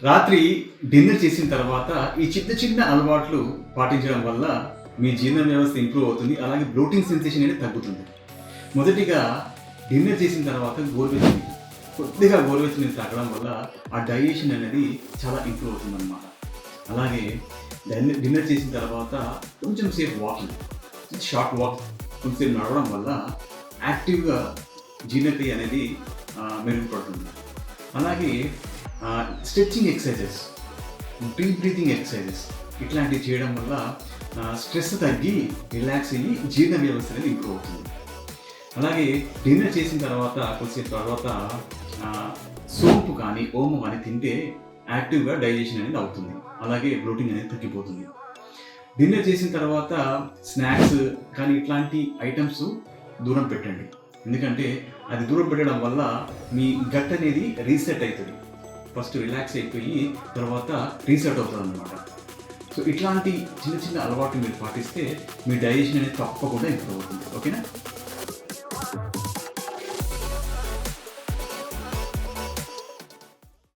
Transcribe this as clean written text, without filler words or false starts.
రాత్రి డిన్నర్ చేసిన తర్వాత ఈ చిన్న చిన్న అలవాట్లు పాటించడం వల్ల మీ జీర్ణ వ్యవస్థ ఇంప్రూవ్ అవుతుంది. అలాగే బ్లోటింగ్ సెన్సేషన్ అనేది తగ్గుతుంది. మొదటిగా డిన్నర్ చేసిన తర్వాత కొద్దిగా గోరువెచ్చని నీళ్ళు తాగడం వల్ల ఆ డైజెషన్ అనేది చాలా ఇంప్రూవ్ అవుతుందన్నమాట. అలాగే డిన్నర్ చేసిన తర్వాత కొంచెం సేపు వాకింగ్, షార్ట్ వాక్ కొంచెంసేపు నడవడం వల్ల యాక్టివ్గా జీర్ణక్రియ అనేది మెరుగుపడుతుంది. అలాగే stretching exercises, deep breathing exercises ఇట్లాంటివి చేయడం వల్ల స్ట్రెస్ తగ్గి రిలాక్స్ అయ్యి జీర్ణ వ్యవస్థ అనేది ఇంప్రూవ్ అవుతుంది. అలాగే డిన్నర్ చేసిన తర్వాత కొద్దిసేపు తర్వాత సోంపు కానీ ఓము కానీ తింటే యాక్టివ్గా డైజెషన్ అనేది అవుతుంది. అలాగే బ్లోటింగ్ అనేది తగ్గిపోతుంది. డిన్నర్ చేసిన తర్వాత స్నాక్స్ కానీ ఇట్లాంటి ఐటమ్స్ దూరం పెట్టండి. ఎందుకంటే అది దూరం పెట్టడం వల్ల మీ గట్ అనేది రీసెట్ అవుతుంది. ఫస్ట్ రిలాక్స్ అయిపోయి తర్వాత రీసెట్ అవుతుంది అన్నమాట. సో ఇట్లాంటి చిన్న చిన్న అలవాట్లు మీరు పాటిస్తే మీ డైజెషన్ అనేది తప్పకుండా ఇంప్రూవ్ అవుతుంది. ఓకేనా?